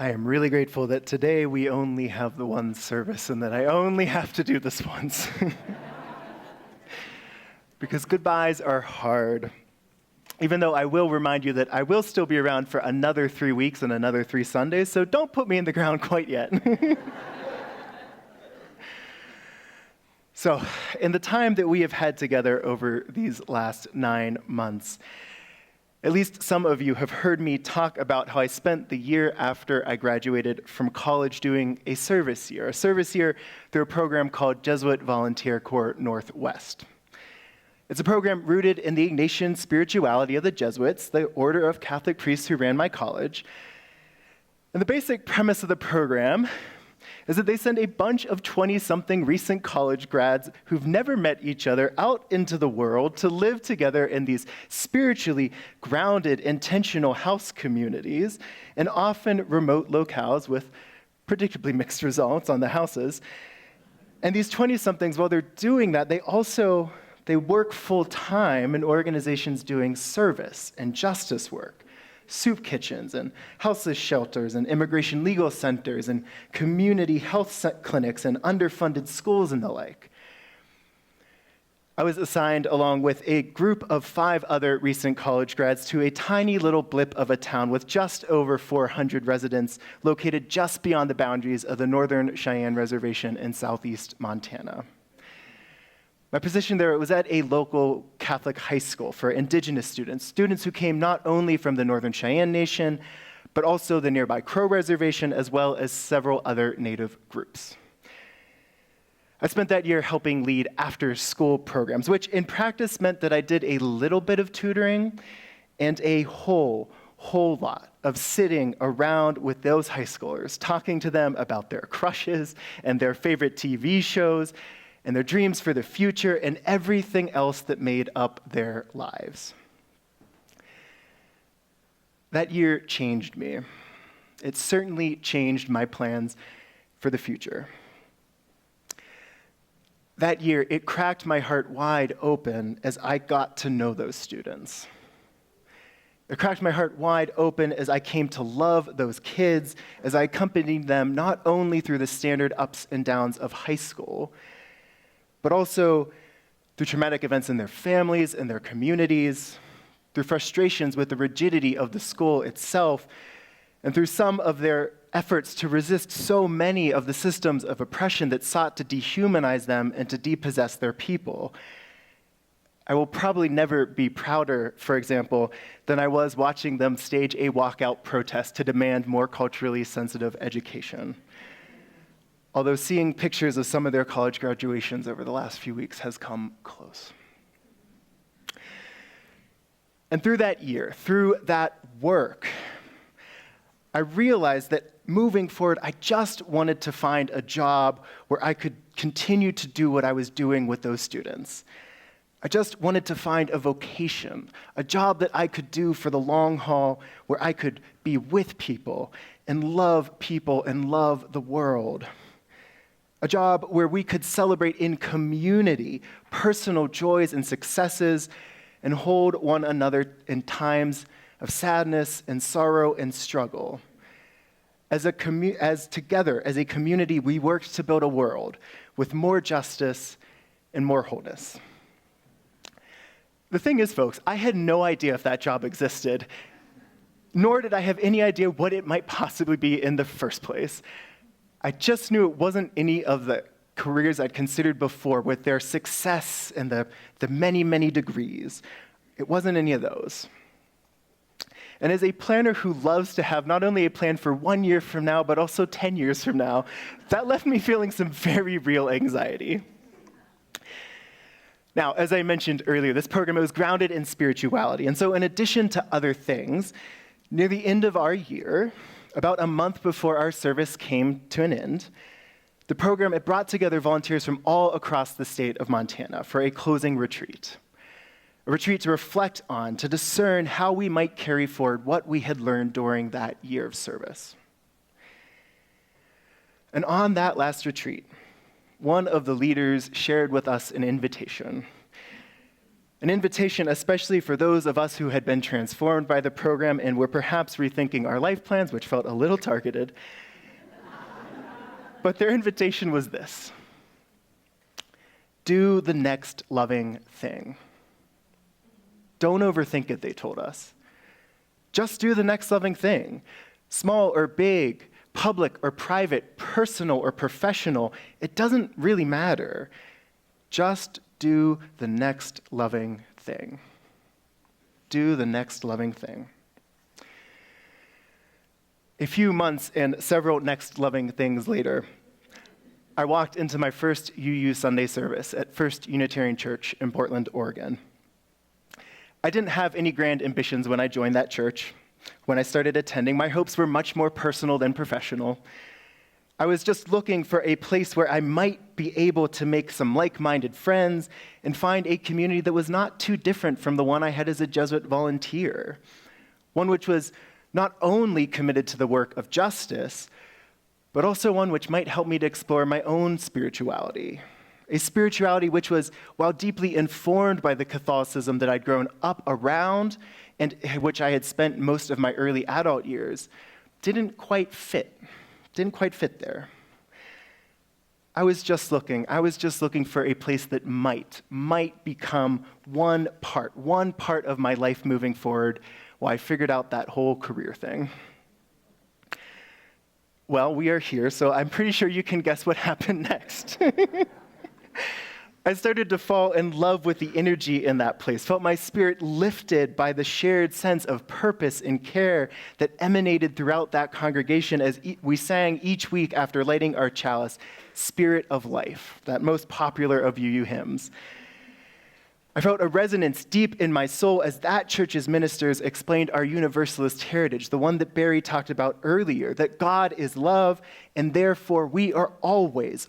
I am really grateful that today we only have the one service and that I only have to do this once. Because goodbyes are hard. Even though I will remind you that I will still be around for another 3 weeks and another 3 Sundays, so don't put me in the ground quite yet. So, in the time that we have had together over these last 9 months, at least some of you have heard me talk about how I spent the year after I graduated from college doing a service year through a program called Jesuit Volunteer Corps Northwest. It's a program rooted in the Ignatian spirituality of the Jesuits, the order of Catholic priests who ran my college. And the basic premise of the program is that they send a bunch of 20-something recent college grads who've never met each other out into the world to live together in these spiritually grounded, intentional house communities, and often remote locales with predictably mixed results on the houses. And these 20-somethings, while they're doing that, they work full-time in organizations doing service and justice work. Soup kitchens and houseless shelters and immigration legal centers and community health clinics and underfunded schools and the like. I was assigned, along with a group of 5 other recent college grads, to a tiny little blip of a town with just over 400 residents located just beyond the boundaries of the Northern Cheyenne Reservation in southeast Montana. My position there was at a local Catholic high school for indigenous students who came not only from the Northern Cheyenne Nation, but also the nearby Crow Reservation, as well as several other Native groups. I spent that year helping lead after-school programs, which in practice meant that I did a little bit of tutoring and a whole lot of sitting around with those high schoolers, talking to them about their crushes and their favorite TV shows, and their dreams for the future, and everything else that made up their lives. That year changed me. It certainly changed my plans for the future. That year, it cracked my heart wide open as I got to know those students. It cracked my heart wide open as I came to love those kids, as I accompanied them not only through the standard ups and downs of high school, but also through traumatic events in their families and their communities, through frustrations with the rigidity of the school itself, and through some of their efforts to resist so many of the systems of oppression that sought to dehumanize them and to depossess their people. I will probably never be prouder, for example, than I was watching them stage a walkout protest to demand more culturally sensitive education. Although seeing pictures of some of their college graduations over the last few weeks has come close. And through that year, through that work, I realized that moving forward, I just wanted to find a job where I could continue to do what I was doing with those students. I just wanted to find a vocation, a job that I could do for the long haul, where I could be with people and love the world. A job where we could celebrate in community personal joys and successes and hold one another in times of sadness and sorrow and struggle. As together, as a community, we worked to build a world with more justice and more wholeness. The thing is, folks, I had no idea if that job existed, nor did I have any idea what it might possibly be in the first place. I just knew it wasn't any of the careers I'd considered before with their success and the many, many degrees. It wasn't any of those. And as a planner who loves to have not only a plan for 1 year from now, but also 10 years from now, that left me feeling some very real anxiety. Now, as I mentioned earlier, this program was grounded in spirituality. And so in addition to other things, near the end of our year, about a month before our service came to an end, the program had brought together volunteers from all across the state of Montana for a closing retreat. A retreat to reflect on, to discern how we might carry forward what we had learned during that year of service. And on that last retreat, one of the leaders shared with us an invitation. An invitation especially for those of us who had been transformed by the program and were perhaps rethinking our life plans, which felt a little targeted. But their invitation was this: do the next loving thing. Don't overthink it, they told us. Just do the next loving thing. Small or big, public or private, personal or professional, it doesn't really matter. Just do the next loving thing. Do the next loving thing. A few months and several next loving things later, I walked into my first UU Sunday service at First Unitarian Church in Portland, Oregon. I didn't have any grand ambitions when I joined that church. When I started attending, my hopes were much more personal than professional. I was just looking for a place where I might be able to make some like-minded friends and find a community that was not too different from the one I had as a Jesuit volunteer. One which was not only committed to the work of justice, but also one which might help me to explore my own spirituality. A spirituality which was, while deeply informed by the Catholicism that I'd grown up around and which I had spent most of my early adult years, didn't quite fit there. I was just looking for a place that might become one part of my life moving forward while I figured out that whole career thing. Well, we are here, so I'm pretty sure you can guess what happened next. I started to fall in love with the energy in that place, felt my spirit lifted by the shared sense of purpose and care that emanated throughout that congregation as we sang each week after lighting our chalice, Spirit of Life, that most popular of UU hymns. I felt a resonance deep in my soul as that church's ministers explained our universalist heritage, the one that Barry talked about earlier, that God is love, and therefore we are always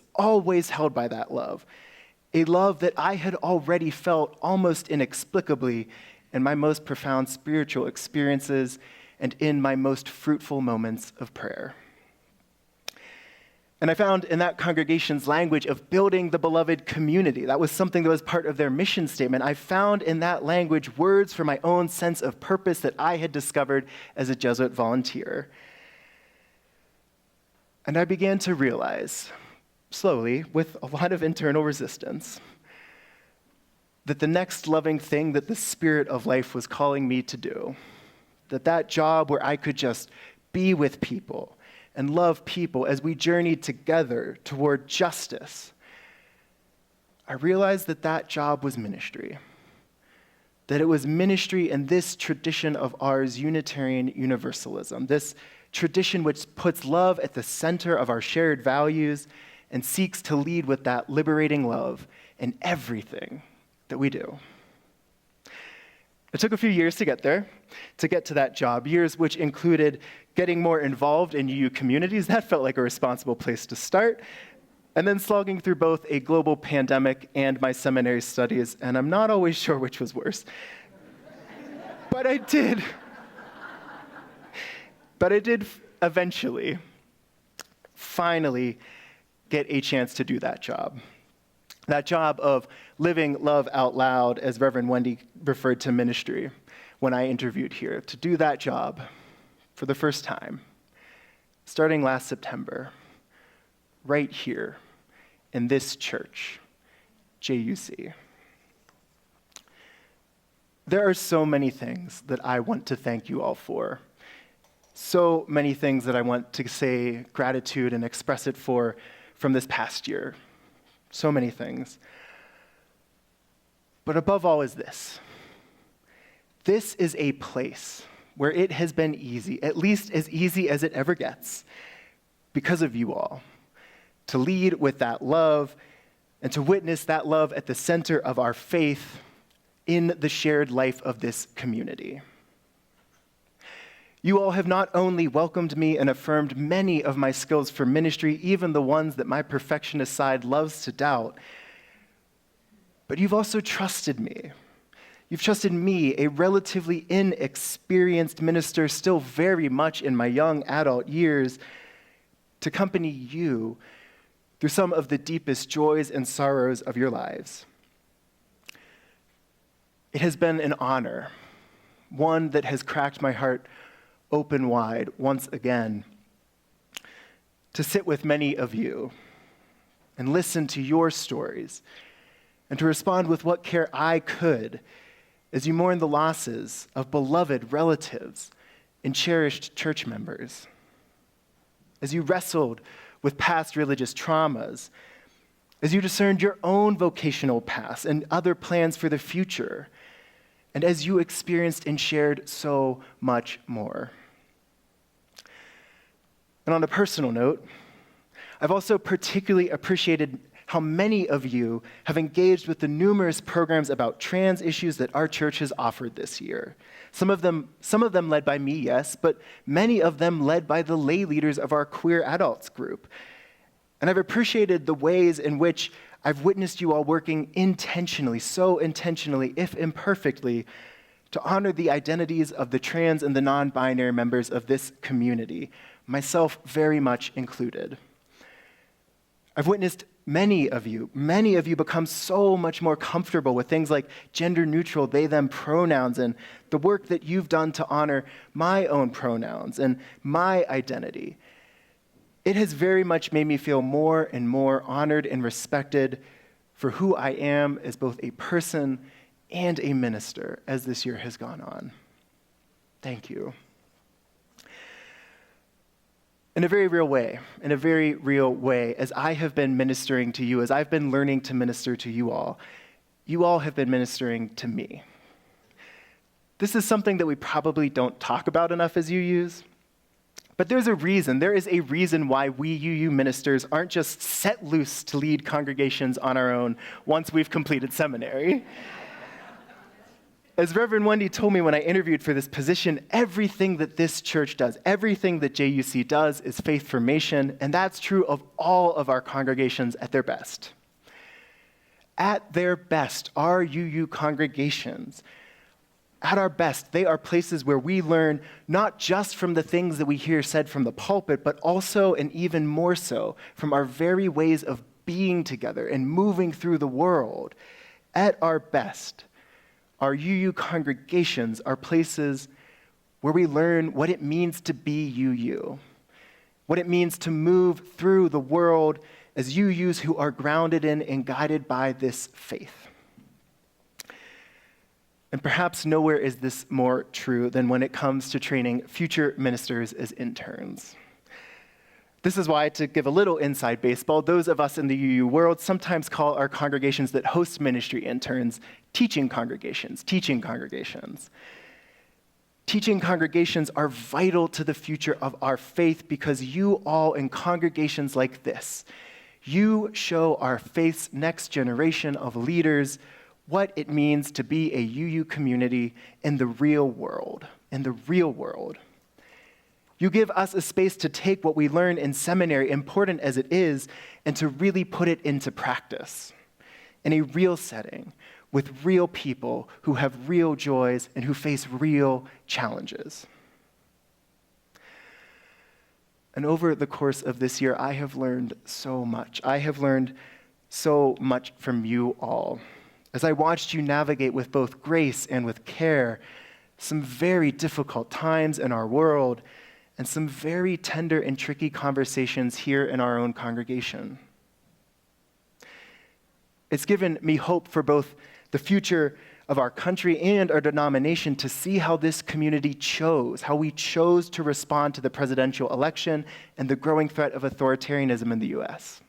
held by that love. A love that I had already felt almost inexplicably in my most profound spiritual experiences and in my most fruitful moments of prayer. And I found in that congregation's language of building the beloved community, that was something that was part of their mission statement. I found in that language words for my own sense of purpose that I had discovered as a Jesuit volunteer. And I began to realize, slowly, with a lot of internal resistance, that the next loving thing that the Spirit of Life was calling me to do, that job where I could just be with people and love people as we journeyed together toward justice, I realized that job was ministry. That it was ministry in this tradition of ours, Unitarian Universalism, this tradition which puts love at the center of our shared values and seeks to lead with that liberating love in everything that we do. It took a few years to get there, to get to that job, years which included getting more involved in UU communities. That felt like a responsible place to start, and then slogging through both a global pandemic and my seminary studies, and I'm not always sure which was worse. But I did eventually, finally, get a chance to do that job. That job of living love out loud, as Reverend Wendy referred to ministry when I interviewed here, to do that job for the first time, starting last September, right here in this church, JUC. There are so many things that I want to thank you all for. So many things that I want to say gratitude and express it for from this past year. So many things. But above all is this. This is a place where it has been easy, at least as easy as it ever gets, because of you all, to lead with that love and to witness that love at the center of our faith in the shared life of this community. You all have not only welcomed me and affirmed many of my skills for ministry, even the ones that my perfectionist side loves to doubt, but you've also trusted me. You've trusted me, a relatively inexperienced minister, still very much in my young adult years, to accompany you through some of the deepest joys and sorrows of your lives. It has been an honor, one that has cracked my heart open wide once again, to sit with many of you and listen to your stories and to respond with what care I could as you mourn the losses of beloved relatives and cherished church members, as you wrestled with past religious traumas, as you discerned your own vocational paths and other plans for the future, and as you experienced and shared so much more. And on a personal note, I've also particularly appreciated how many of you have engaged with the numerous programs about trans issues that our church has offered this year. Some of them led by me, yes, but many of them led by the lay leaders of our queer adults group. And I've appreciated the ways in which I've witnessed you all working intentionally, so intentionally, if imperfectly, to honor the identities of the trans and the non-binary members of this community, myself very much included. I've witnessed many of you become so much more comfortable with things like gender-neutral they-them pronouns and the work that you've done to honor my own pronouns and my identity. It has very much made me feel more and more honored and respected for who I am as both a person and a minister as this year has gone on. Thank you. In a very real way, as I have been ministering to you, as I've been learning to minister to you all have been ministering to me. This is something that we probably don't talk about enough as UUs. But there is a reason why we UU ministers aren't just set loose to lead congregations on our own once we've completed seminary. As Reverend Wendy told me when I interviewed for this position, everything that this church does, everything that JUC does is faith formation, and that's true of all of our congregations at their best. At their best, our UU congregations, at our best, they are places where we learn not just from the things that we hear said from the pulpit, but also, and even more so, from our very ways of being together and moving through the world. At our best, our UU congregations are places where we learn what it means to be UU, what it means to move through the world as UUs who are grounded in and guided by this faith. And perhaps nowhere is this more true than when it comes to training future ministers as interns. This is why, to give a little inside baseball, those of us in the UU world sometimes call our congregations that host ministry interns teaching congregations. Teaching congregations are vital to the future of our faith because you all in congregations like this, you show our faith's next generation of leaders what it means to be a UU community in the real world. You give us a space to take what we learn in seminary, important as it is, and to really put it into practice in a real setting with real people who have real joys and who face real challenges. And over the course of this year, I have learned so much. I have learned so much from you all. As I watched you navigate with both grace and with care some very difficult times in our world and some very tender and tricky conversations here in our own congregation. It's given me hope for both the future of our country and our denomination to see how this community how we chose to respond to the presidential election and the growing threat of authoritarianism in the US.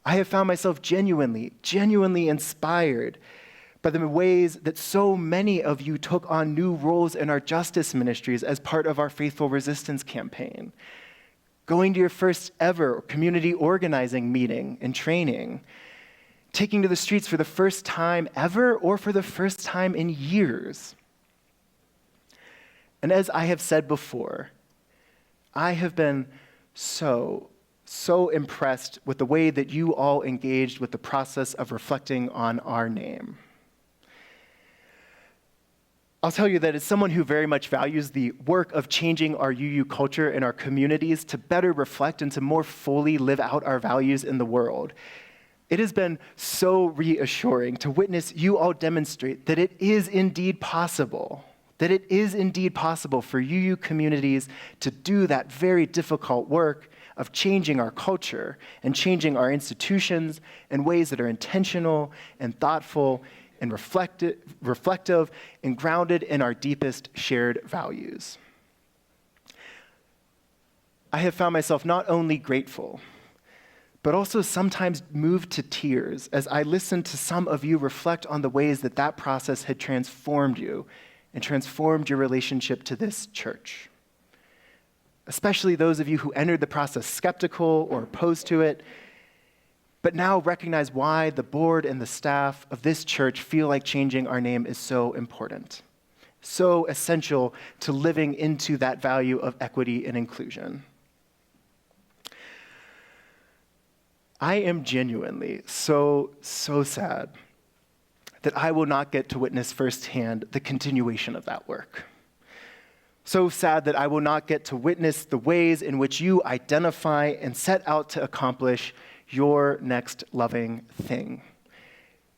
I have found myself genuinely inspired by the ways that so many of you took on new roles in our justice ministries as part of our Faithful Resistance campaign. Going to your first ever community organizing meeting and training, taking to the streets for the first time ever or for the first time in years. And as I have said before, I have been so impressed with the way that you all engaged with the process of reflecting on our name. I'll tell you that as someone who very much values the work of changing our UU culture in our communities to better reflect and to more fully live out our values in the world, It has been so reassuring to witness you all demonstrate that it is indeed possible, for UU communities to do that very difficult work of changing our culture and changing our institutions in ways that are intentional and thoughtful and reflective and grounded in our deepest shared values. I have found myself not only grateful, but also sometimes moved to tears as I listened to some of you reflect on the ways that that process had transformed you and transformed your relationship to this church. Especially those of you who entered the process skeptical or opposed to it, but now recognize why the board and the staff of this church feel like changing our name is so important, so essential to living into that value of equity and inclusion. I am genuinely so sad that I will not get to witness firsthand the continuation of that work. So sad that I will not get to witness the ways in which you identify and set out to accomplish your next loving thing.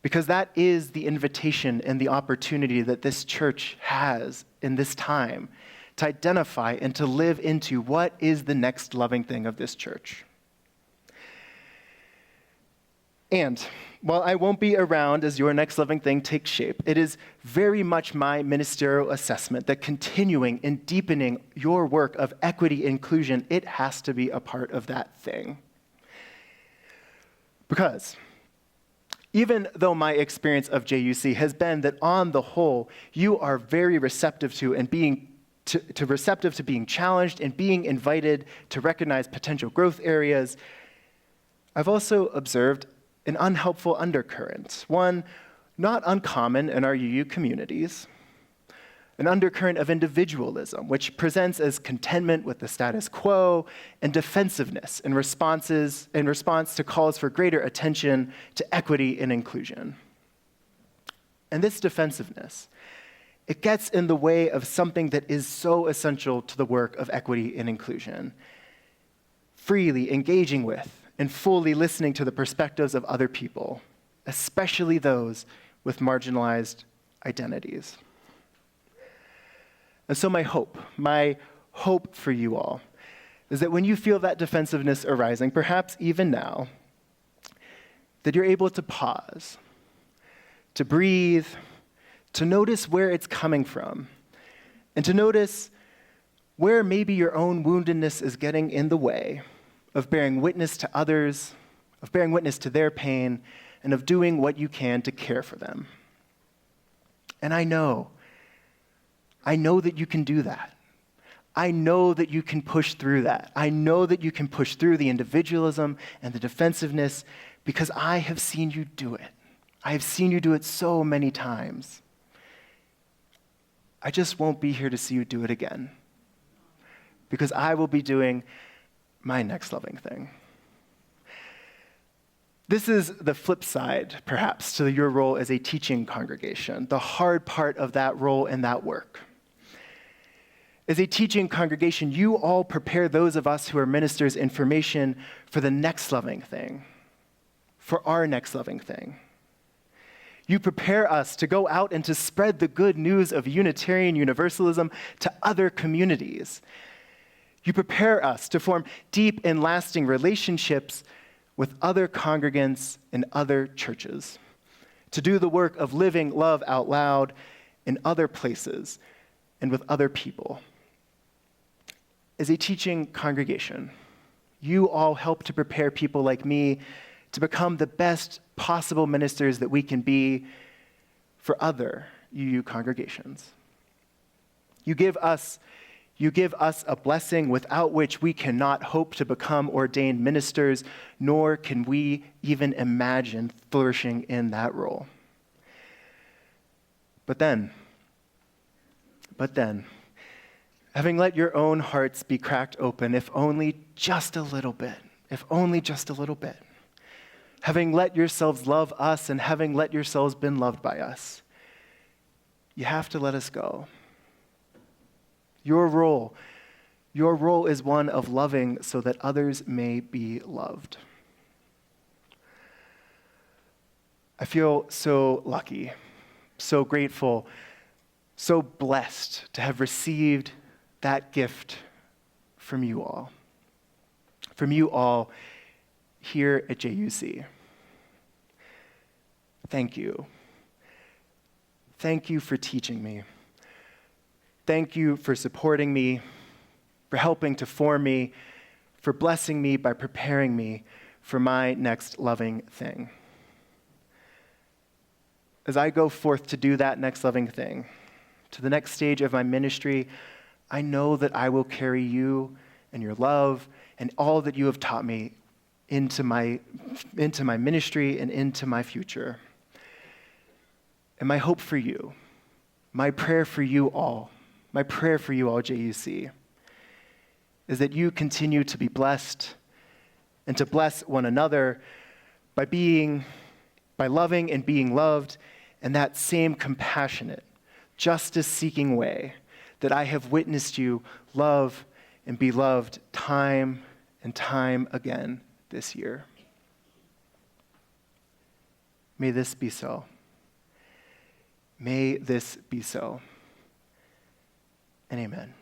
Because that is the invitation and the opportunity that this church has in this time to identify and to live into what is the next loving thing of this church. And while I won't be around as your next loving thing takes shape, it is very much my ministerial assessment that continuing and deepening your work of equity inclusion, it has to be a part of that thing. Because even though my experience of JUC has been that on the whole, you are very receptive to and receptive to being challenged and being invited to recognize potential growth areas, I've also observed an unhelpful undercurrent, one not uncommon in our UU communities, an undercurrent of individualism, which presents as contentment with the status quo and defensiveness in response to calls for greater attention to equity and inclusion. And this defensiveness, it gets in the way of something that is so essential to the work of equity and inclusion, freely engaging with and fully listening to the perspectives of other people, especially those with marginalized identities. And so my hope for you all is that when you feel that defensiveness arising, perhaps even now, that you're able to pause, to breathe, to notice where it's coming from, and to notice where maybe your own woundedness is getting in the way of bearing witness to others, of bearing witness to their pain, and of doing what you can to care for them. And I know that you can do that. I know that you can push through that. I know that you can push through the individualism and the defensiveness because I have seen you do it. I have seen you do it so many times. I just won't be here to see you do it again because I will be doing my next loving thing. This is the flip side, perhaps, to your role as a teaching congregation, the hard part of that role and that work. As a teaching congregation, you all prepare those of us who are ministers information for the next loving thing, for our next loving thing. You prepare us to go out and to spread the good news of Unitarian Universalism to other communities. You prepare us to form deep and lasting relationships with other congregants in other churches, to do the work of living love out loud in other places and with other people. As a teaching congregation, you all help to prepare people like me to become the best possible ministers that we can be for other UU congregations. You give us a blessing without which we cannot hope to become ordained ministers, nor can we even imagine flourishing in that role. But then, having let your own hearts be cracked open, if only just a little bit, having let yourselves love us and having let yourselves been loved by us, you have to let us go. Your role is one of loving so that others may be loved. I feel so lucky, so grateful, so blessed to have received that gift from you all here at JUC. Thank you. Thank you for teaching me. Thank you for supporting me, for helping to form me, for blessing me by preparing me for my next loving thing. As I go forth to do that next loving thing, to the next stage of my ministry, I know that I will carry you and your love and all that you have taught me into my ministry and into my future. And my hope for you, my prayer for you all, JUC, is that you continue to be blessed and to bless one another by loving and being loved in that same compassionate, justice-seeking way that I have witnessed you love and be loved time and time again this year. May this be so. May this be so. And amen.